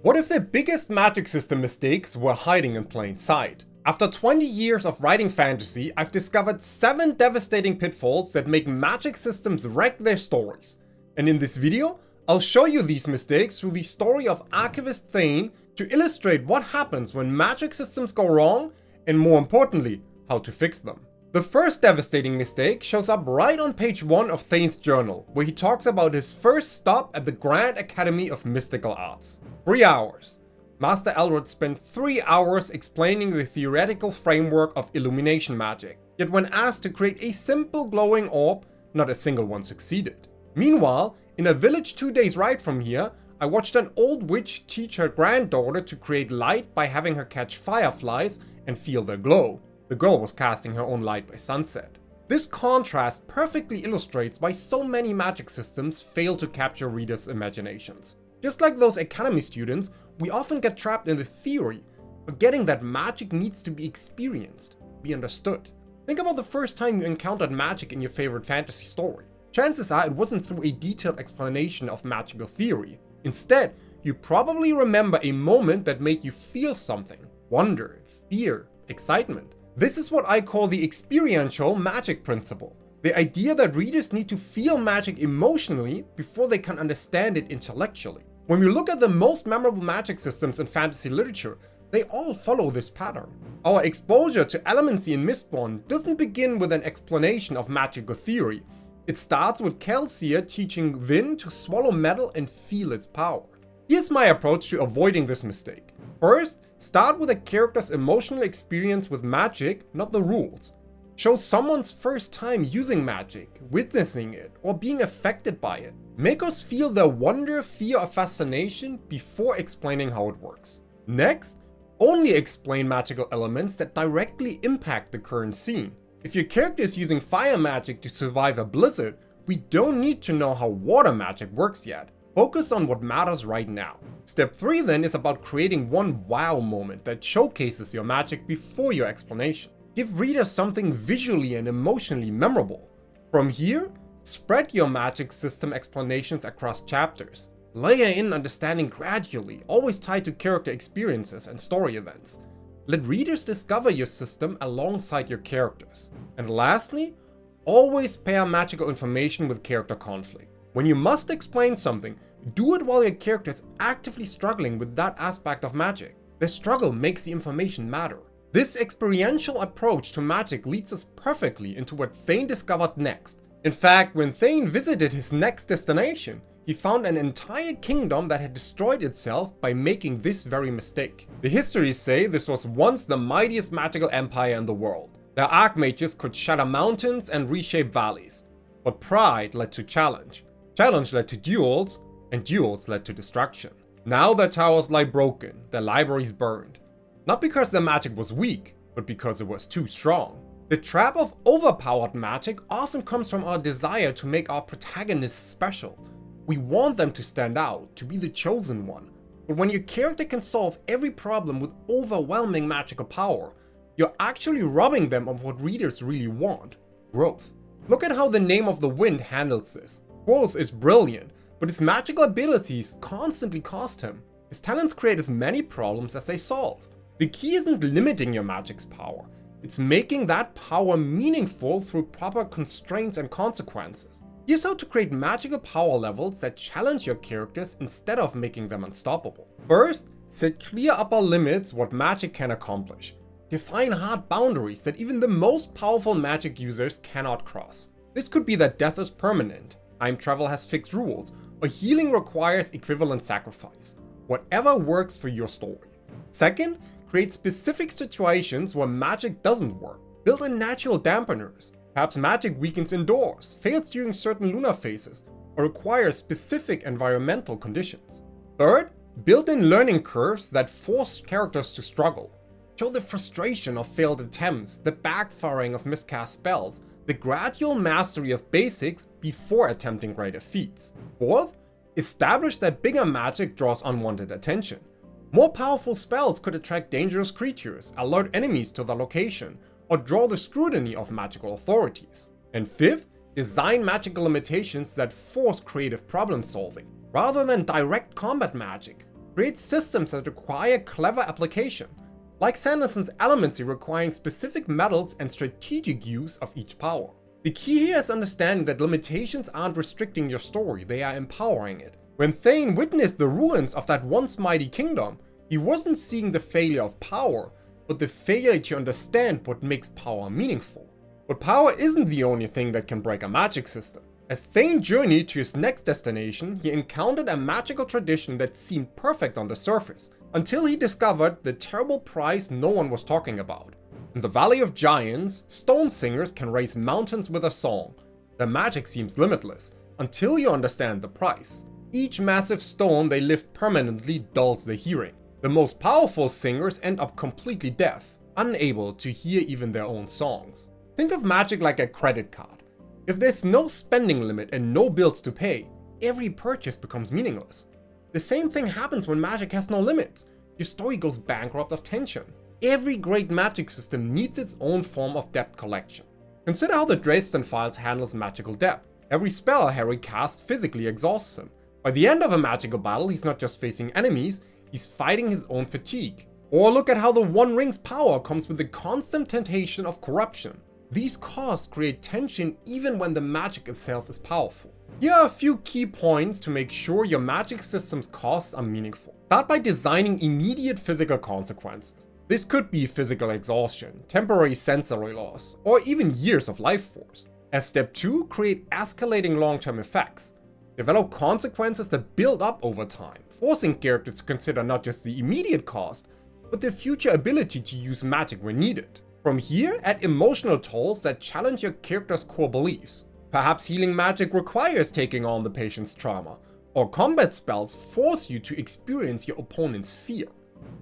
What if the biggest magic system mistakes were hiding in plain sight? After 20 years of writing fantasy, I've discovered 7 devastating pitfalls that make magic systems wreck their stories. And in this video, I'll show you these mistakes through the story of Archivist Thane to illustrate what happens when magic systems go wrong, and more importantly, how to fix them. The first devastating mistake shows up right on page 1 of Thane's journal, where he talks about his first stop at the Grand Academy of Mystical Arts. 3 hours. Master Elrod spent 3 hours explaining the theoretical framework of illumination magic, yet when asked to create a simple glowing orb, not a single one succeeded. Meanwhile, in a village 2 days' ride from here, I watched an old witch teach her granddaughter to create light by having her catch fireflies and feel their glow. The girl was casting her own light by sunset. This contrast perfectly illustrates why so many magic systems fail to capture readers' imaginations. Just like those academy students, we often get trapped in the theory, forgetting that magic needs to be experienced, be understood. Think about the first time you encountered magic in your favorite fantasy story. Chances are it wasn't through a detailed explanation of magical theory. Instead, you probably remember a moment that made you feel something: wonder, fear, excitement. This is what I call the experiential magic principle. The idea that readers need to feel magic emotionally before they can understand it intellectually. When we look at the most memorable magic systems in fantasy literature, they all follow this pattern. Our exposure to Elemency in Mistborn doesn't begin with an explanation of magical theory. It starts with Kelsier teaching Vin to swallow metal and feel its power. Here's my approach to avoiding this mistake. First, start with a character's emotional experience with magic, not the rules. Show someone's first time using magic, witnessing it, or being affected by it. Make us feel their wonder, fear, or fascination before explaining how it works. Next, only explain magical elements that directly impact the current scene. If your character is using fire magic to survive a blizzard, we don't need to know how water magic works yet. Focus on what matters right now. Step 3 then is about creating one wow moment that showcases your magic before your explanation. Give readers something visually and emotionally memorable. From here, spread your magic system explanations across chapters. Layer in understanding gradually, always tied to character experiences and story events. Let readers discover your system alongside your characters. And lastly, always pair magical information with character conflict. When you must explain something, do it while your character is actively struggling with that aspect of magic. The struggle makes the information matter. This experiential approach to magic leads us perfectly into what Thane discovered next. In fact, when Thane visited his next destination, he found an entire kingdom that had destroyed itself by making this very mistake. The histories say this was once the mightiest magical empire in the world. Their archmages could shatter mountains and reshape valleys. But pride led to challenge. Challenge led to duels, and duels led to destruction. Now their towers lie broken, their libraries burned. Not because their magic was weak, but because it was too strong. The trap of overpowered magic often comes from our desire to make our protagonists special. We want them to stand out, to be the chosen one. But when your character can solve every problem with overwhelming magical power, you're actually robbing them of what readers really want: growth. Look at how the Name of the Wind handles this. Quoth is brilliant, but his magical abilities constantly cost him. His talents create as many problems as they solve. The key isn't limiting your magic's power, it's making that power meaningful through proper constraints and consequences. Here's how to create magical power levels that challenge your characters instead of making them unstoppable. First, set clear upper limits what magic can accomplish. Define hard boundaries that even the most powerful magic users cannot cross. This could be that death is permanent, time travel has fixed rules, or healing requires equivalent sacrifice. Whatever works for your story. Second, create specific situations where magic doesn't work. Build in natural dampeners. Perhaps magic weakens indoors, fails during certain lunar phases, or requires specific environmental conditions. Third, build in learning curves that force characters to struggle. Show the frustration of failed attempts, the backfiring of miscast spells, the gradual mastery of basics before attempting greater feats. Fourth, establish that bigger magic draws unwanted attention. More powerful spells could attract dangerous creatures, alert enemies to their location, or draw the scrutiny of magical authorities. And fifth, design magical limitations that force creative problem solving. Rather than direct combat magic, create systems that require clever application, like Sanderson's Elemency requiring specific metals and strategic use of each power. The key here is understanding that limitations aren't restricting your story, they are empowering it. When Thane witnessed the ruins of that once mighty kingdom, he wasn't seeing the failure of power, but the failure to understand what makes power meaningful. But power isn't the only thing that can break a magic system. As Thane journeyed to his next destination, he encountered a magical tradition that seemed perfect on the surface, until he discovered the terrible price no one was talking about. In the Valley of Giants, stone singers can raise mountains with a song. Their magic seems limitless, until you understand the price. Each massive stone they lift permanently dulls the hearing. The most powerful singers end up completely deaf, unable to hear even their own songs. Think of magic like a credit card. If there's no spending limit and no bills to pay, every purchase becomes meaningless. The same thing happens when magic has no limits. Your story goes bankrupt of tension. Every great magic system needs its own form of debt collection. Consider how the Dresden Files handles magical debt. Every spell Harry casts physically exhausts him. By the end of a magical battle, he's not just facing enemies, he's fighting his own fatigue. Or look at how the One Ring's power comes with the constant temptation of corruption. These costs create tension even when the magic itself is powerful. Here are a few key points to make sure your magic system's costs are meaningful. Start by designing immediate physical consequences. This could be physical exhaustion, temporary sensory loss, or even years of life force. As step 2, create escalating long-term effects. Develop consequences that build up over time, forcing characters to consider not just the immediate cost, but their future ability to use magic when needed. From here, add emotional tolls that challenge your character's core beliefs. Perhaps healing magic requires taking on the patient's trauma, or combat spells force you to experience your opponent's fear.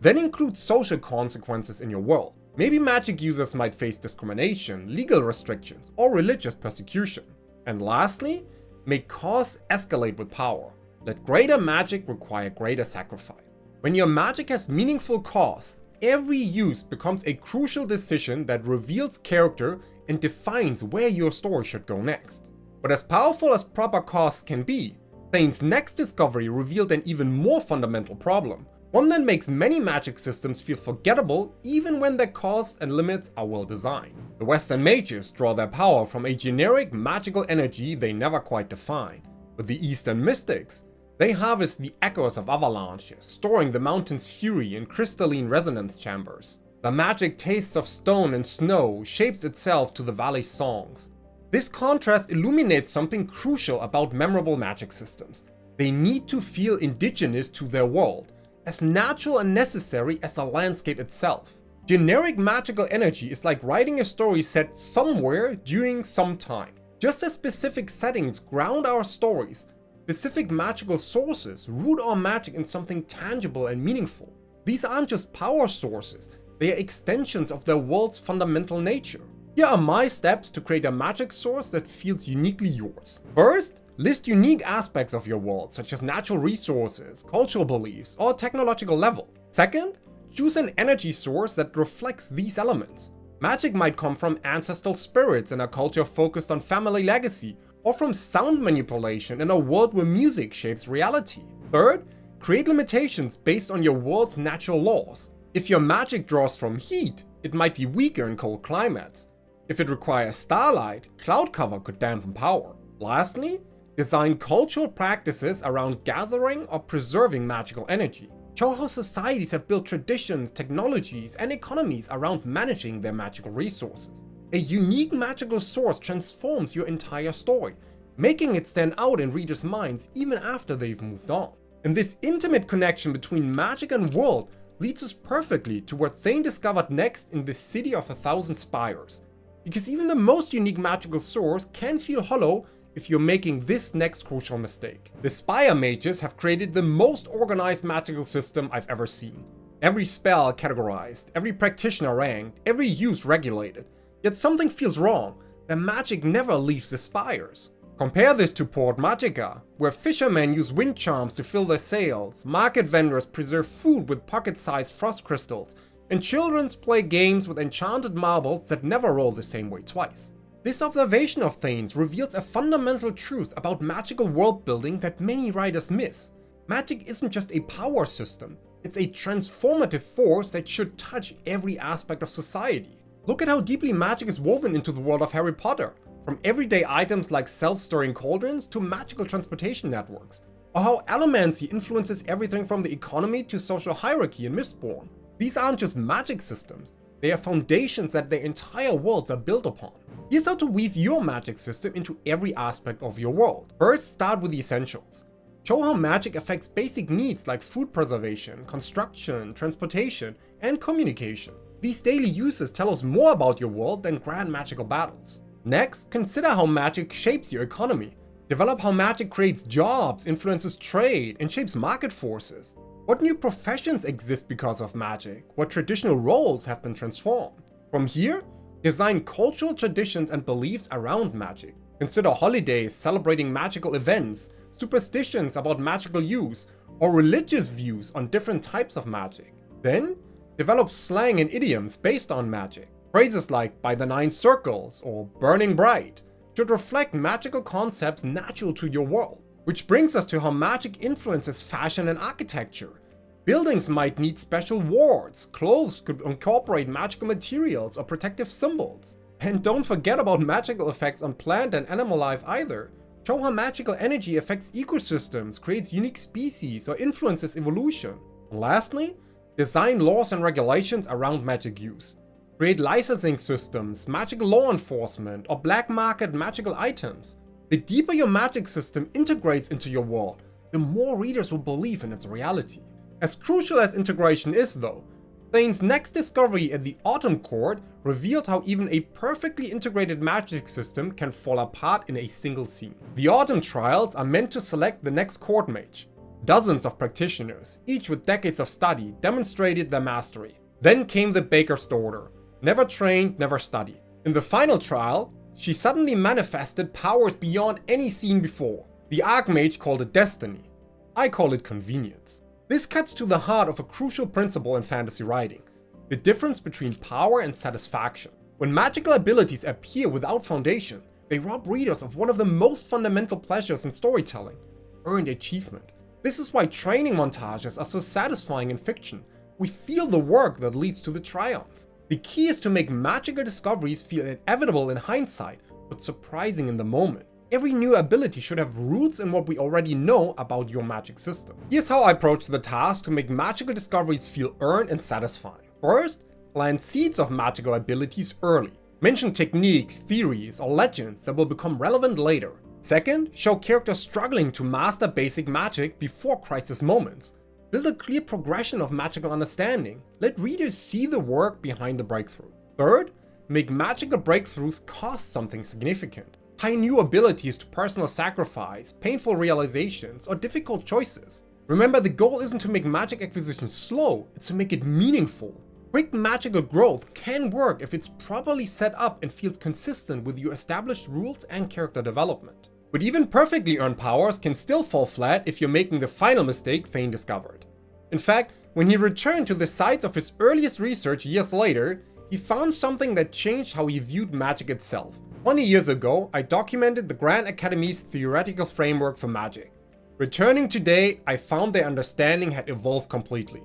Then include social consequences in your world. Maybe magic users might face discrimination, legal restrictions, or religious persecution. And lastly, make costs escalate with power. Let greater magic require greater sacrifice. When your magic has meaningful costs, every use becomes a crucial decision that reveals character and defines where your story should go next. But as powerful as proper costs can be, Thane's next discovery revealed an even more fundamental problem. One that makes many magic systems feel forgettable even when their costs and limits are well designed. The Western mages draw their power from a generic magical energy they never quite define. But the Eastern mystics, they harvest the echoes of avalanches, storing the mountain's fury in crystalline resonance chambers. The magic tastes of stone and snow shapes itself to the valley's songs. This contrast illuminates something crucial about memorable magic systems. They need to feel indigenous to their world, as natural and necessary as the landscape itself. Generic magical energy is like writing a story set somewhere during some time. Just as specific settings ground our stories, specific magical sources root our magic in something tangible and meaningful. These aren't just power sources, they are extensions of their world's fundamental nature. Here are my steps to create a magic source that feels uniquely yours. First, list unique aspects of your world, such as natural resources, cultural beliefs, or technological level. Second, choose an energy source that reflects these elements. Magic might come from ancestral spirits in a culture focused on family legacy, or from sound manipulation in a world where music shapes reality. Third, create limitations based on your world's natural laws. If your magic draws from heat, it might be weaker in cold climates. If it requires starlight, cloud cover could dampen power. Lastly, design cultural practices around gathering or preserving magical energy. Show how societies have built traditions, technologies, and economies around managing their magical resources. A unique magical source transforms your entire story, making it stand out in readers' minds even after they've moved on. And this intimate connection between magic and world leads us perfectly to what Thane discovered next in the City of a Thousand Spires. Because even the most unique magical source can feel hollow if you're making this next crucial mistake. The Spire Mages have created the most organized magical system I've ever seen. Every spell categorized, every practitioner ranked, every use regulated. Yet something feels wrong. Their magic never leaves the spires. Compare this to Port Magica, where fishermen use wind charms to fill their sails, market vendors preserve food with pocket-sized frost crystals, and children play games with enchanted marbles that never roll the same way twice. This observation of Thane's reveals a fundamental truth about magical world building that many writers miss. Magic isn't just a power system, it's a transformative force that should touch every aspect of society. Look at how deeply magic is woven into the world of Harry Potter, from everyday items like self-stirring cauldrons to magical transportation networks, or how allomancy influences everything from the economy to social hierarchy in Mistborn. These aren't just magic systems, they are foundations that their entire worlds are built upon. Here's how to weave your magic system into every aspect of your world. First, start with the essentials. Show how magic affects basic needs like food preservation, construction, transportation, and communication. These daily uses tell us more about your world than grand magical battles. Next, consider how magic shapes your economy. Develop how magic creates jobs, influences trade, and shapes market forces. What new professions exist because of magic? What traditional roles have been transformed? From here, design cultural traditions and beliefs around magic. Consider holidays celebrating magical events, superstitions about magical use, or religious views on different types of magic. Then, develop slang and idioms based on magic. Phrases like "by the 9 circles" or "burning bright" should reflect magical concepts natural to your world. Which brings us to how magic influences fashion and architecture. Buildings might need special wards, clothes could incorporate magical materials or protective symbols. And don't forget about magical effects on plant and animal life either. Show how magical energy affects ecosystems, creates unique species, or influences evolution. And lastly, design laws and regulations around magic use. Create licensing systems, magical law enforcement, or black market magical items. The deeper your magic system integrates into your world, the more readers will believe in its reality. As crucial as integration is though, Thane's next discovery at the Autumn Court revealed how even a perfectly integrated magic system can fall apart in a single scene. The Autumn Trials are meant to select the next court mage. Dozens of practitioners, each with decades of study, demonstrated their mastery. Then came the baker's daughter. Never trained, never studied. In the final trial, she suddenly manifested powers beyond any seen before. The Archmage called it destiny. I call it convenience. This cuts to the heart of a crucial principle in fantasy writing: the difference between power and satisfaction. When magical abilities appear without foundation, they rob readers of one of the most fundamental pleasures in storytelling: earned achievement. This is why training montages are so satisfying in fiction. We feel the work that leads to the triumph. The key is to make magical discoveries feel inevitable in hindsight, but surprising in the moment. Every new ability should have roots in what we already know about your magic system. Here's how I approach the task to make magical discoveries feel earned and satisfying. First, plant seeds of magical abilities early. Mention techniques, theories, or legends that will become relevant later. Second, show characters struggling to master basic magic before crisis moments. Build a clear progression of magical understanding. Let readers see the work behind the breakthrough. Third, make magical breakthroughs cost something significant. Tie new abilities to personal sacrifice, painful realizations, or difficult choices. Remember, the goal isn't to make magic acquisition slow, it's to make it meaningful. Quick magical growth can work if it's properly set up and feels consistent with your established rules and character development. But even perfectly earned powers can still fall flat if you're making the final mistake Thane discovered. In fact, when he returned to the sites of his earliest research years later, he found something that changed how he viewed magic itself. 20 years ago, I documented the Grand Academy's theoretical framework for magic. Returning today, I found their understanding had evolved completely.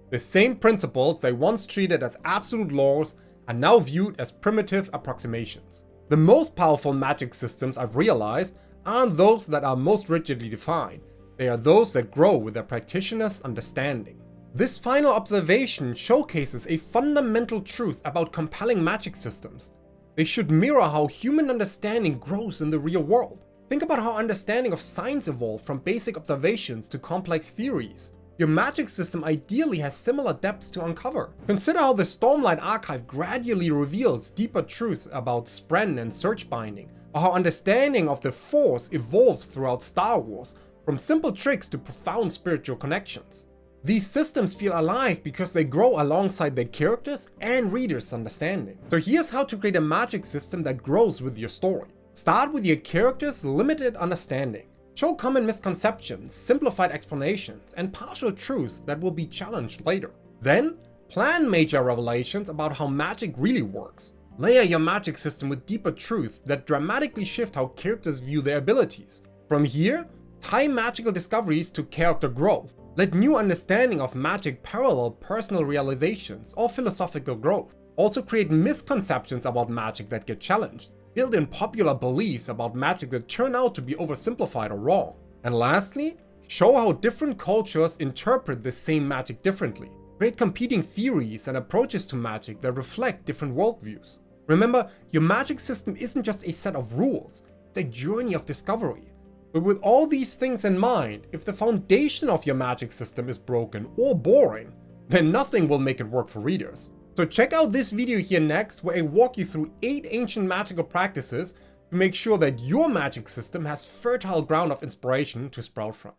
The same principles they once treated as absolute laws are now viewed as primitive approximations. The most powerful magic systems I've realized aren't those that are most rigidly defined. They are those that grow with their practitioners' understanding. This final observation showcases a fundamental truth about compelling magic systems. They should mirror how human understanding grows in the real world. Think about how understanding of science evolved from basic observations to complex theories. Your magic system ideally has similar depths to uncover. Consider how the Stormlight Archive gradually reveals deeper truth about Spren and Search Binding, or how understanding of the Force evolves throughout Star Wars, from simple tricks to profound spiritual connections. These systems feel alive because they grow alongside their characters and readers' understanding. So here's how to create a magic system that grows with your story. Start with your characters' limited understanding. Show common misconceptions, simplified explanations, and partial truths that will be challenged later. Then, plan major revelations about how magic really works. Layer your magic system with deeper truths that dramatically shift how characters view their abilities. From here, Tie magical discoveries to character growth. Let new understanding of magic parallel personal realizations or philosophical growth. Also create misconceptions about magic that get challenged. Build in popular beliefs about magic that turn out to be oversimplified or wrong. And lastly, show how different cultures interpret the same magic differently. Create competing theories and approaches to magic that reflect different worldviews. Remember, your magic system isn't just a set of rules, it's a journey of discovery. But with all these things in mind, if the foundation of your magic system is broken or boring, then nothing will make it work for readers. So check out this video here next, where I walk you through 8 ancient magical practices to make sure that your magic system has fertile ground of inspiration to sprout from.